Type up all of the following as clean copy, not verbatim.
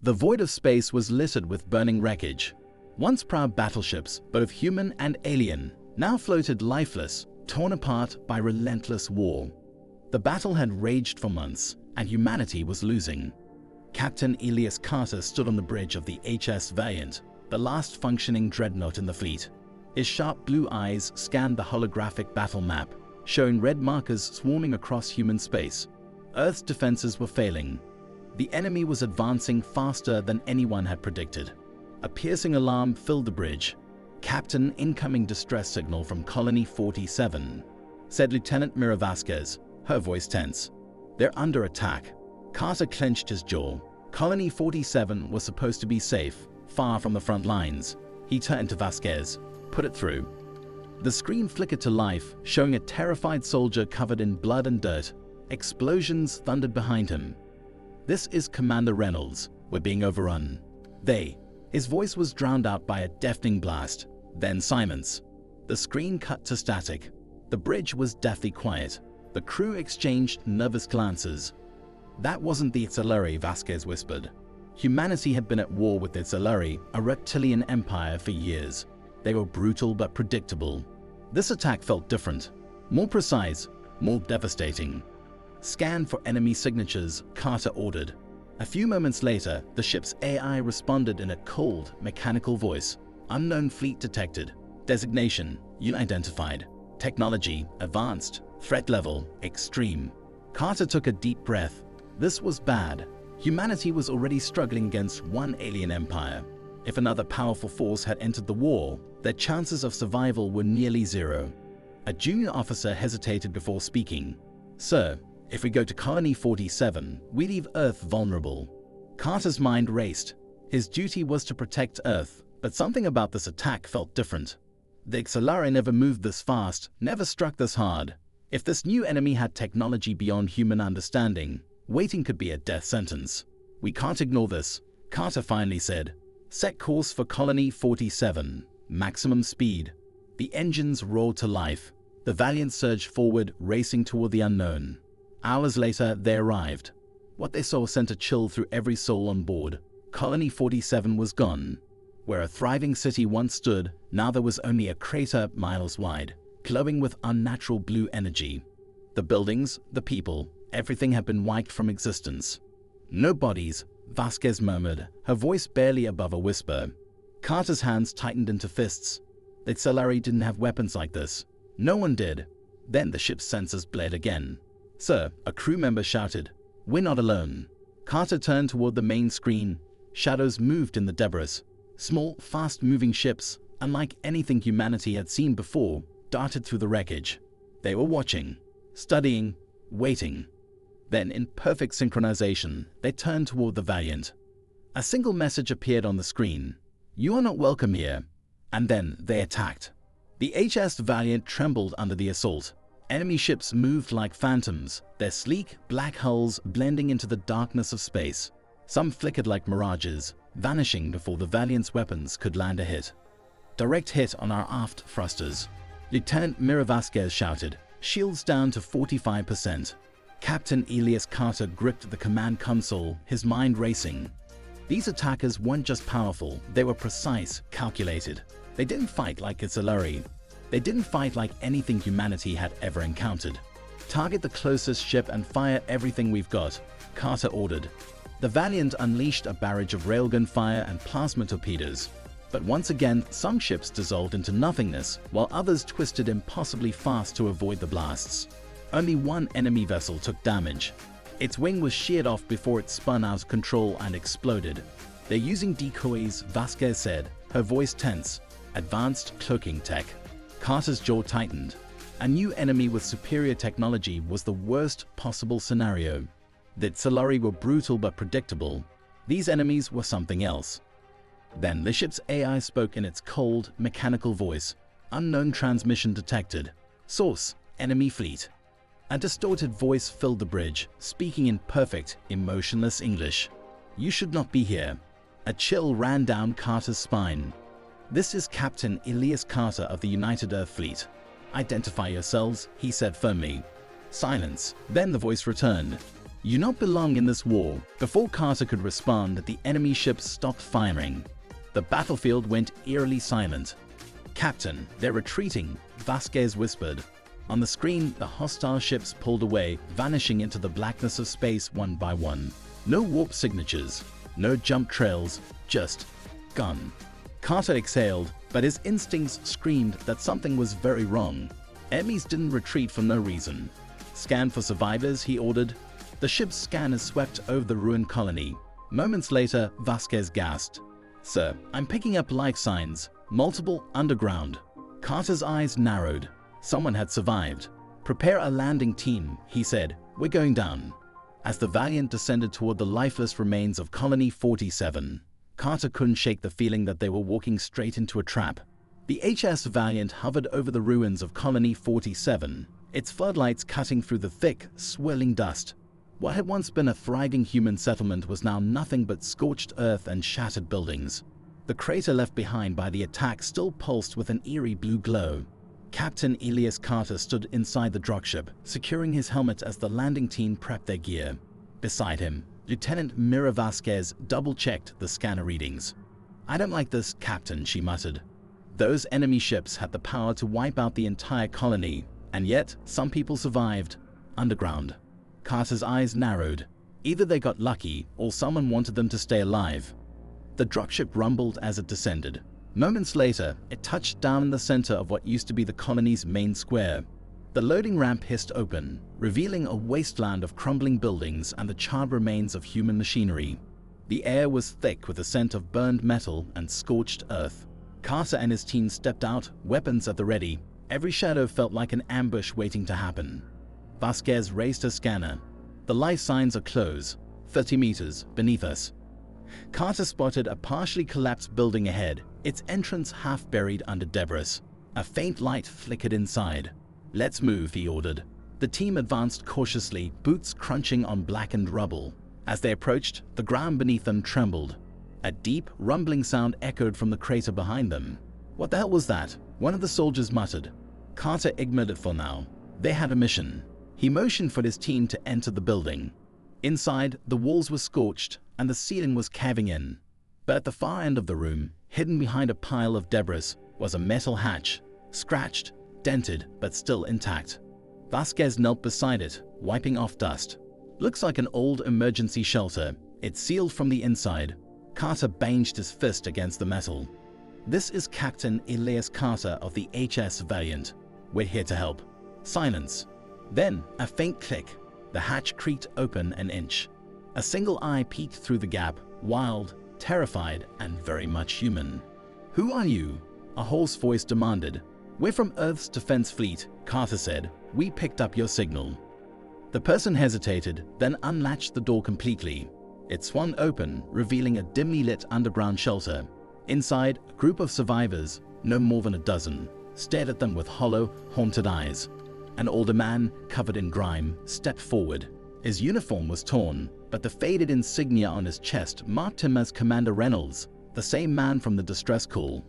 The void of space was littered with burning wreckage. Once proud battleships, both human and alien, now floated lifeless, torn apart by relentless war. The battle had raged for months, and humanity was losing. Captain Elias Carter stood on the bridge of the HS Valiant, the last functioning dreadnought in the fleet. His sharp blue eyes scanned the holographic battle map, showing red markers swarming across human space. Earth's defenses were failing. The enemy was advancing faster than anyone had predicted. A piercing alarm filled the bridge. "Captain, incoming distress signal from Colony 47, said Lieutenant Mira Vasquez, her voice tense. "They're under attack." Carter clenched his jaw. Colony 47 was supposed to be safe, far from the front lines. He turned to Vasquez. "Put it through." The screen flickered to life, showing a terrified soldier covered in blood and dirt. Explosions thundered behind him. "This is Commander Reynolds. We're being overrun." His voice was drowned out by a deafening blast. Then silence. The screen cut to static. The bridge was deathly quiet. The crew exchanged nervous glances. "That wasn't the Itzaluri," Vasquez whispered. Humanity had been at war with the Itzaluri, a reptilian empire, for years. They were brutal but predictable. This attack felt different. More precise, more devastating. "Scan for enemy signatures," Carter ordered. A few moments later, the ship's AI responded in a cold, mechanical voice. "Unknown fleet detected. Designation, unidentified. Technology, advanced. Threat level, extreme." Carter took a deep breath. This was bad. Humanity was already struggling against one alien empire. If another powerful force had entered the war, their chances of survival were nearly zero. A junior officer hesitated before speaking. "Sir, if we go to Colony 47, we leave Earth vulnerable." Carter's mind raced. His duty was to protect Earth, but something about this attack felt different. The Itzaluri never moved this fast, never struck this hard. If this new enemy had technology beyond human understanding, waiting could be a death sentence. "We can't ignore this," Carter finally said. "Set course for Colony 47. Maximum speed." The engines roared to life. The Valiant surged forward, racing toward the unknown. Hours later, they arrived. What they saw sent a chill through every soul on board. Colony 47 was gone. Where a thriving city once stood, now there was only a crater miles wide, glowing with unnatural blue energy. The buildings, the people, everything had been wiped from existence. "No bodies," Vasquez murmured, her voice barely above a whisper. Carter's hands tightened into fists. The Itzaluri didn't have weapons like this. No one did. Then the ship's sensors blared again. "Sir," a crew member shouted, "we're not alone." Carter turned toward the main screen. Shadows moved in the debris. Small, fast-moving ships, unlike anything humanity had seen before, darted through the wreckage. They were watching, studying, waiting. Then, in perfect synchronization, they turned toward the Valiant. A single message appeared on the screen. "You are not welcome here." And then they attacked. The HS Valiant trembled under the assault. Enemy ships moved like phantoms, their sleek, black hulls blending into the darkness of space. Some flickered like mirages, vanishing before the Valiant's weapons could land a hit. "Direct hit on our aft thrusters," Lieutenant Mira Vasquez shouted, shields down to 45%. Captain Elias Carter gripped the command console, his mind racing. These attackers weren't just powerful, they were precise, calculated. They didn't fight like Itzaluri. They didn't fight like anything humanity had ever encountered. "Target the closest ship and fire everything we've got," Carter ordered. The Valiant unleashed a barrage of railgun fire and plasma torpedoes. But once again, some ships dissolved into nothingness, while others twisted impossibly fast to avoid the blasts. Only one enemy vessel took damage. Its wing was sheared off before it spun out of control and exploded. "They're using decoys," Vasquez said, her voice tense. "Advanced cloaking tech." Carter's jaw tightened. A new enemy with superior technology was the worst possible scenario. The Itzaluri were brutal but predictable. These enemies were something else. Then the ship's AI spoke in its cold, mechanical voice. "Unknown transmission detected. Source, enemy fleet." A distorted voice filled the bridge, speaking in perfect, emotionless English. "You should not be here." A chill ran down Carter's spine. "This is Captain Elias Carter of the United Earth Fleet. Identify yourselves," he said firmly. Silence. Then the voice returned. "You not belong in this war." Before Carter could respond, the enemy ships stopped firing. The battlefield went eerily silent. "Captain, they're retreating," Vasquez whispered. On the screen, the hostile ships pulled away, vanishing into the blackness of space one by one. No warp signatures, no jump trails, just gone. Carter exhaled, but his instincts screamed that something was very wrong. Enemies didn't retreat for no reason. "Scan for survivors," he ordered. The ship's scanners swept over the ruined colony. Moments later, Vasquez gasped. "Sir, I'm picking up life signs, multiple underground." Carter's eyes narrowed. Someone had survived. "Prepare a landing team," he said. "We're going down." As the Valiant descended toward the lifeless remains of Colony 47, Carter couldn't shake the feeling that they were walking straight into a trap. The HS Valiant hovered over the ruins of Colony 47, its floodlights cutting through the thick, swirling dust. What had once been a thriving human settlement was now nothing but scorched earth and shattered buildings. The crater left behind by the attack still pulsed with an eerie blue glow. Captain Elias Carter stood inside the dropship, securing his helmet as the landing team prepped their gear. Beside him, Lieutenant Mira Vasquez double-checked the scanner readings. "I don't like this, Captain," she muttered. Those enemy ships had the power to wipe out the entire colony, and yet some people survived. Underground. Carter's eyes narrowed. Either they got lucky, or someone wanted them to stay alive. The dropship rumbled as it descended. Moments later, it touched down in the center of what used to be the colony's main square. The loading ramp hissed open, revealing a wasteland of crumbling buildings and the charred remains of human machinery. The air was thick with the scent of burned metal and scorched earth. Carter and his team stepped out, weapons at the ready. Every shadow felt like an ambush waiting to happen. Vasquez raised her scanner. "The life signs are close, 30 meters beneath us." Carter spotted a partially collapsed building ahead, its entrance half buried under debris. A faint light flickered inside. "Let's move," he ordered. The team advanced cautiously, boots crunching on blackened rubble. As they approached, the ground beneath them trembled. A deep, rumbling sound echoed from the crater behind them. "What the hell was that?" one of the soldiers muttered. Carter ignored it for now. They had a mission. He motioned for his team to enter the building. Inside, the walls were scorched and the ceiling was caving in. But at the far end of the room, hidden behind a pile of debris, was a metal hatch, scratched, dented, but still intact. Vasquez knelt beside it, wiping off dust. "Looks like an old emergency shelter. It's sealed from the inside." Carter banged his fist against the metal. "This is Captain Elias Carter of the HS Valiant. We're here to help." Silence. Then, a faint click. The hatch creaked open an inch. A single eye peeked through the gap, wild, terrified, and very much human. "Who are you?" a hoarse voice demanded. "We're from Earth's Defense Fleet," Carter said. "We picked up your signal." The person hesitated, then unlatched the door completely. It swung open, revealing a dimly lit underground shelter. Inside, a group of survivors, no more than a dozen, stared at them with hollow, haunted eyes. An older man, covered in grime, stepped forward. His uniform was torn, but the faded insignia on his chest marked him as Commander Reynolds, the same man from the distress call.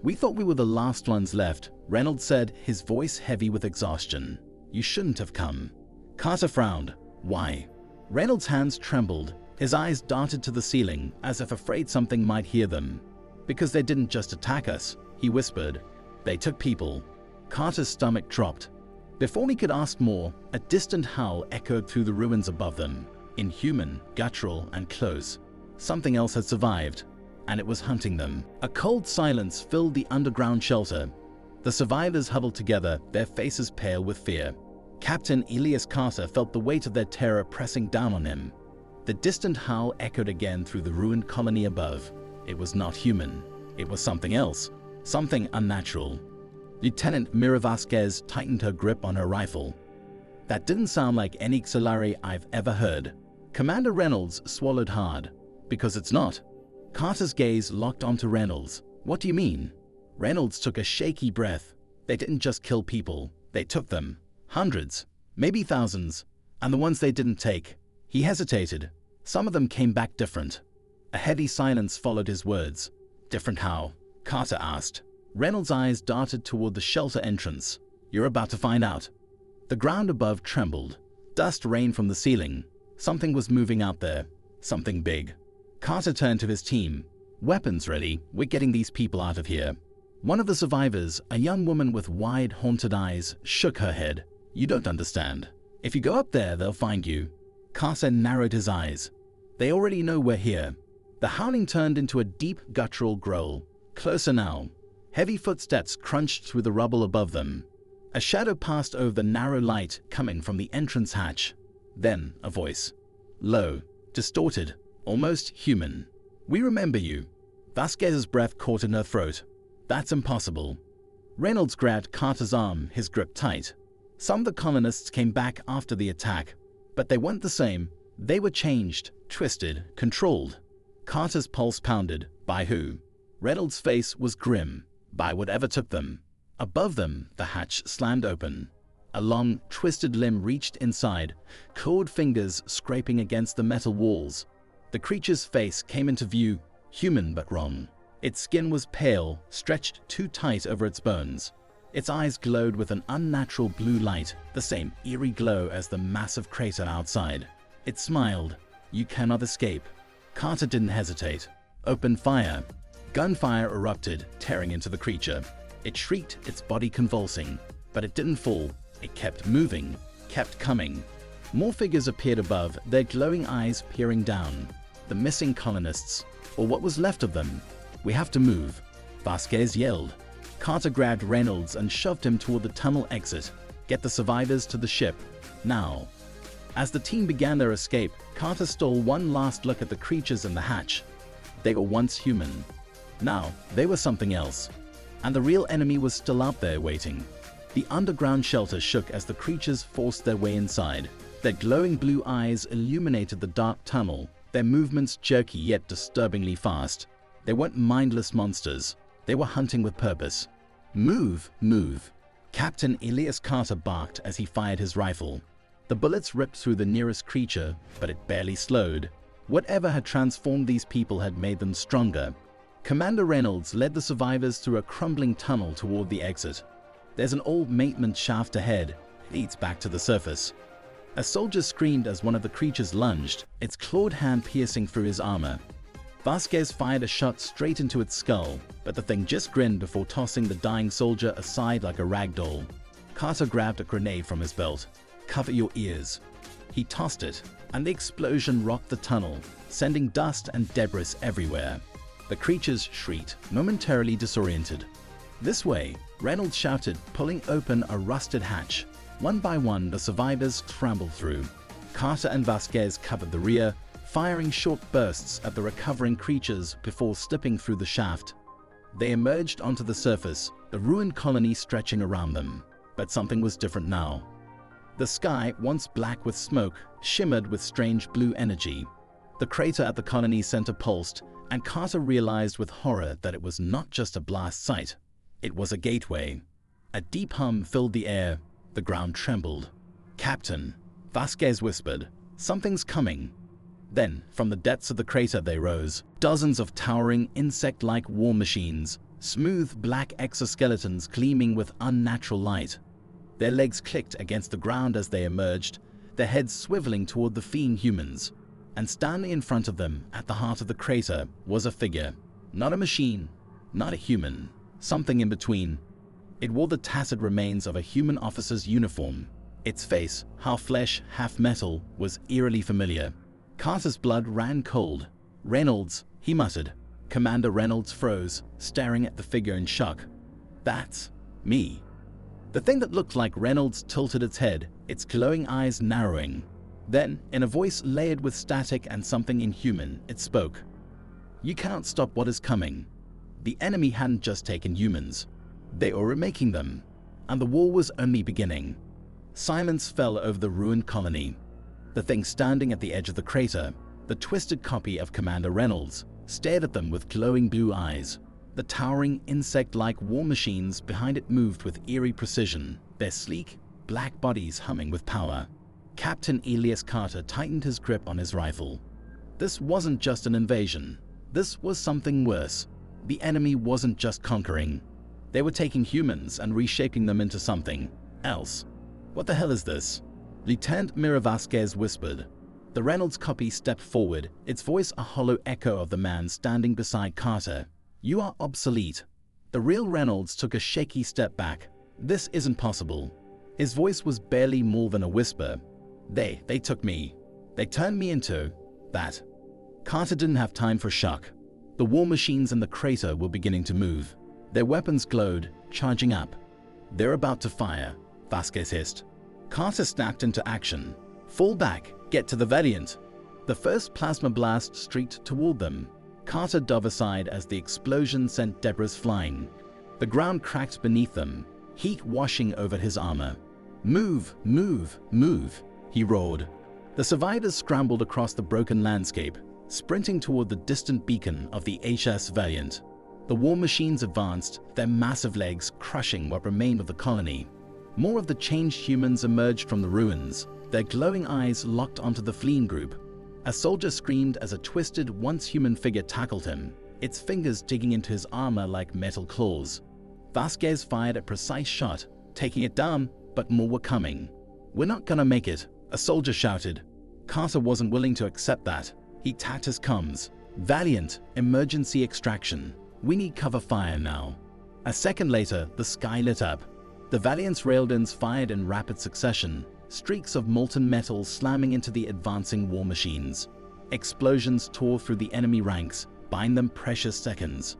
"We thought we were the last ones left," Reynolds said, his voice heavy with exhaustion. "You shouldn't have come." Carter frowned. "Why?" Reynolds' hands trembled. His eyes darted to the ceiling, as if afraid something might hear them. "Because they didn't just attack us," he whispered. "They took people." Carter's stomach dropped. Before he could ask more, a distant howl echoed through the ruins above them, inhuman, guttural, and close. Something else had survived, and it was hunting them. A cold silence filled the underground shelter. The survivors huddled together, their faces pale with fear. Captain Elias Carter felt the weight of their terror pressing down on him. The distant howl echoed again through the ruined colony above. It was not human. It was something else, something unnatural. Lieutenant Mira Vasquez tightened her grip on her rifle. "That didn't sound like any auxiliary I've ever heard." Commander Reynolds swallowed hard. "Because it's not." Carter's gaze locked onto Reynolds. "What do you mean?" Reynolds took a shaky breath. "They didn't just kill people. They took them. Hundreds, maybe thousands. And the ones they didn't take." He hesitated. "Some of them came back different." A heavy silence followed his words. "Different how?" Carter asked. Reynolds' eyes darted toward the shelter entrance. "You're about to find out." The ground above trembled. Dust rained from the ceiling. Something was moving out there. Something big. Carter turned to his team. "Weapons ready. We're getting these people out of here." One of the survivors, a young woman with wide, haunted eyes, shook her head. "You don't understand. If you go up there, they'll find you." Carter narrowed his eyes. "They already know we're here." The howling turned into a deep, guttural growl. Closer now. Heavy footsteps crunched through the rubble above them. A shadow passed over the narrow light coming from the entrance hatch. Then a voice. Low, distorted, almost human. "We remember you." Vasquez's breath caught in her throat. "That's impossible." Reynolds grabbed Carter's arm, his grip tight. Some of the colonists came back after the attack, but they weren't the same. They were changed, twisted, controlled. Carter's pulse pounded. By who? Reynolds' face was grim. By whatever took them. Above them, the hatch slammed open. A long, twisted limb reached inside, clawed fingers scraping against the metal walls. The creature's face came into view, human but wrong. Its skin was pale, stretched too tight over its bones. Its eyes glowed with an unnatural blue light, the same eerie glow as the massive crater outside. It smiled. "You cannot escape." Carter didn't hesitate. "Open fire." Gunfire erupted, tearing into the creature. It shrieked, its body convulsing. But it didn't fall. It kept moving, kept coming. More figures appeared above, their glowing eyes peering down. The missing colonists, or what was left of them. "We have to move," Vasquez yelled. Carter grabbed Reynolds and shoved him toward the tunnel exit. "Get the survivors to the ship, now." As the team began their escape, Carter stole one last look at the creatures in the hatch. They were once human. Now, they were something else. And the real enemy was still out there waiting. The underground shelter shook as the creatures forced their way inside. Their glowing blue eyes illuminated the dark tunnel, their movements jerky yet disturbingly fast. They weren't mindless monsters. They were hunting with purpose. "Move, move." Captain Elias Carter barked as he fired his rifle. The bullets ripped through the nearest creature, but it barely slowed. Whatever had transformed these people had made them stronger. Commander Reynolds led the survivors through a crumbling tunnel toward the exit. There's an old maintenance shaft ahead. It leads back to the surface. A soldier screamed as one of the creatures lunged, its clawed hand piercing through his armor. Vasquez fired a shot straight into its skull, but the thing just grinned before tossing the dying soldier aside like a rag doll. Carter grabbed a grenade from his belt. "Cover your ears." He tossed it, and the explosion rocked the tunnel, sending dust and debris everywhere. The creatures shrieked, momentarily disoriented. "This way," Reynolds shouted, pulling open a rusted hatch. One by one, the survivors scrambled through. Carter and Vasquez covered the rear, firing short bursts at the recovering creatures before slipping through the shaft. They emerged onto the surface, the ruined colony stretching around them. But something was different now. The sky, once black with smoke, shimmered with strange blue energy. The crater at the colony's center pulsed, and Carter realized with horror that it was not just a blast site. It was a gateway. A deep hum filled the air. The ground trembled. "Captain," Vasquez whispered, "something's coming." Then, from the depths of the crater they rose, dozens of towering, insect-like war machines, smooth black exoskeletons gleaming with unnatural light. Their legs clicked against the ground as they emerged, their heads swiveling toward the fleeing humans. And standing in front of them, at the heart of the crater, was a figure. Not a machine, not a human, something in between. It wore the tattered remains of a human officer's uniform. Its face, half flesh, half metal, was eerily familiar. Carter's blood ran cold. "Reynolds," he muttered. Commander Reynolds froze, staring at the figure in shock. "That's me." The thing that looked like Reynolds tilted its head, its glowing eyes narrowing. Then, in a voice layered with static and something inhuman, it spoke. "You can't stop what is coming." The enemy hadn't just taken humans. They were remaking them. And the war was only beginning. Silence fell over the ruined colony. The thing standing at the edge of the crater, the twisted copy of Commander Reynolds, stared at them with glowing blue eyes. The towering, insect-like war machines behind it moved with eerie precision, their sleek, black bodies humming with power. Captain Elias Carter tightened his grip on his rifle. This wasn't just an invasion. This was something worse. The enemy wasn't just conquering. They were taking humans and reshaping them into something else. "What the hell is this?" Lieutenant Mira Vasquez whispered. The Reynolds copy stepped forward, its voice a hollow echo of the man standing beside Carter. "You are obsolete." The real Reynolds took a shaky step back. "This isn't possible." His voice was barely more than a whisper. They took me. They turned me into that." Carter didn't have time for shock. The war machines in the crater were beginning to move. Their weapons glowed, charging up. "They're about to fire," Vasquez hissed. Carter snapped into action. "Fall back, get to the Valiant." The first plasma blast streaked toward them. Carter dove aside as the explosion sent debris flying. The ground cracked beneath them, heat washing over his armor. "Move, move, move," he roared. The survivors scrambled across the broken landscape, sprinting toward the distant beacon of the HS Valiant. The war machines advanced, their massive legs crushing what remained of the colony. More of the changed humans emerged from the ruins, their glowing eyes locked onto the fleeing group. A soldier screamed as a twisted, once-human figure tackled him, its fingers digging into his armor like metal claws. Vasquez fired a precise shot, taking it down, but more were coming. "We're not gonna make it," a soldier shouted. Carter wasn't willing to accept that. He tapped his comms. "Valiant, emergency extraction. We need cover fire now." A second later, the sky lit up. The Valiant's railguns fired in rapid succession, streaks of molten metal slamming into the advancing war machines. Explosions tore through the enemy ranks, buying them precious seconds.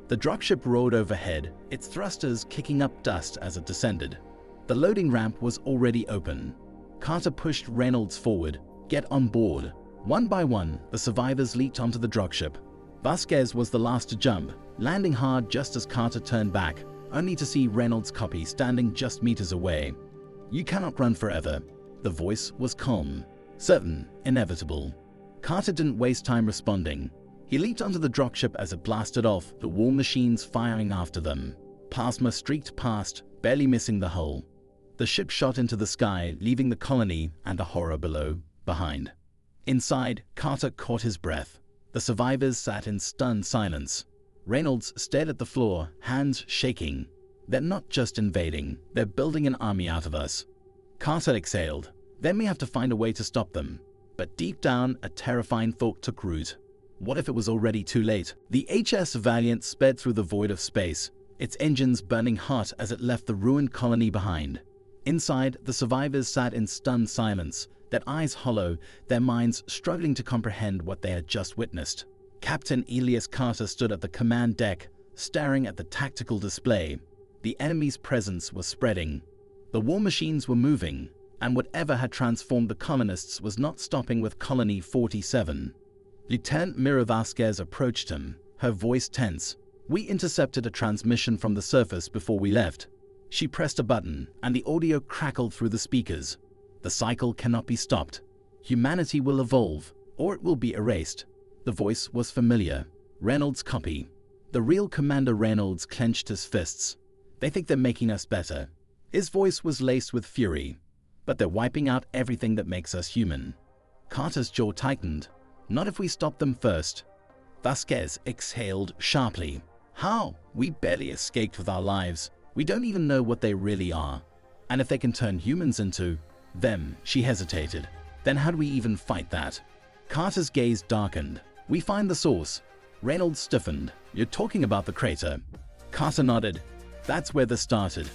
The dropship roared overhead, its thrusters kicking up dust as it descended. The loading ramp was already open. Carter pushed Reynolds forward. "Get on board." One by one, the survivors leaped onto the dropship. Vasquez was the last to jump, landing hard just as Carter turned back, only to see Reynolds' copy standing just meters away. "You cannot run forever." The voice was calm, certain, inevitable. Carter didn't waste time responding. He leaped onto the dropship as it blasted off, the war machines firing after them. Plasma streaked past, barely missing the hull. The ship shot into the sky, leaving the colony and the horror below behind. Inside, Carter caught his breath. The survivors sat in stunned silence. Reynolds stared at the floor, hands shaking. "They're not just invading, they're building an army out of us." Carter exhaled. They may have to find a way to stop them. But deep down, a terrifying thought took root. What if it was already too late? The HS Valiant sped through the void of space, its engines burning hot as it left the ruined colony behind. Inside, the survivors sat in stunned silence, their eyes hollow, their minds struggling to comprehend what they had just witnessed. Captain Elias Carter stood at the command deck, staring at the tactical display. The enemy's presence was spreading. The war machines were moving, and whatever had transformed the colonists was not stopping with Colony 47. Lieutenant Mira Vasquez approached him, her voice tense. "We intercepted a transmission from the surface before we left." She pressed a button, and the audio crackled through the speakers. "The cycle cannot be stopped. Humanity will evolve, or it will be erased." The voice was familiar. Reynolds' copy. The real Commander Reynolds clenched his fists. "They think they're making us better." His voice was laced with fury. "But they're wiping out everything that makes us human." Carter's jaw tightened. "Not if we stop them first." Vasquez exhaled sharply. "How? We barely escaped with our lives. We don't even know what they really are. And if they can turn humans into them," she hesitated, "then how do we even fight that?" Carter's gaze darkened. "We find the source." Reynolds stiffened. "You're talking about the crater." Carter nodded. "That's where this started.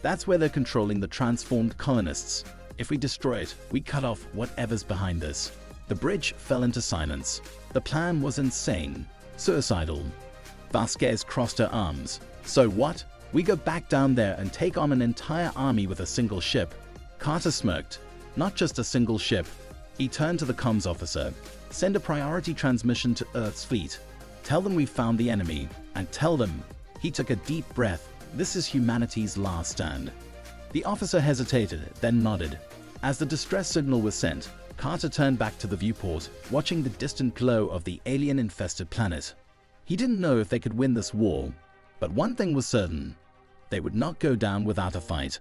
That's where they're controlling the transformed colonists. If we destroy it, we cut off whatever's behind this." The bridge fell into silence. The plan was insane, suicidal. Vasquez crossed her arms. "So what? We go back down there and take on an entire army with a single ship?" Carter smirked. "Not just a single ship." He turned to the comms officer. "Send a priority transmission to Earth's fleet. Tell them we've found the enemy, and tell them..." He took a deep breath. "This is humanity's last stand." The officer hesitated, then nodded. As the distress signal was sent, Carter turned back to the viewport, watching the distant glow of the alien-infested planet. He didn't know if they could win this war, but one thing was certain: they would not go down without a fight.